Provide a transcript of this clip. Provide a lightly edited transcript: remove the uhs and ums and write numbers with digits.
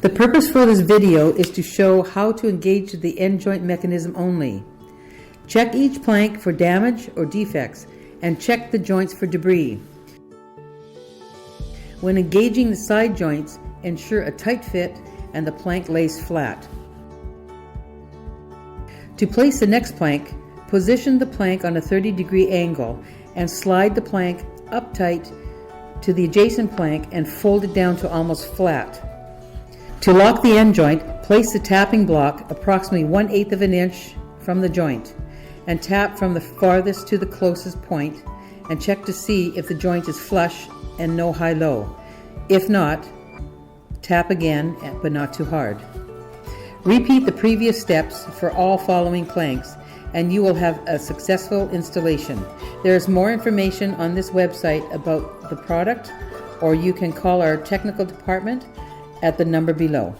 The purpose for this video is to show how to engage the end joint mechanism only. Check each plank for damage or defects and check the joints for debris. When engaging the side joints, ensure a tight fit and the plank lays flat. To place the next plank, position the plank on a 30-degree angle and slide the plank up tight to the adjacent plank and fold it down to almost flat. To lock the end joint, place the tapping block approximately 1/8 of an inch from the joint and tap from the farthest to the closest point and check to see if the joint is flush and no high-low. If not, tap again, but not too hard. Repeat the previous steps for all following planks and you will have a successful installation. There is more information on this website about the product, or you can call our technical department at the number below.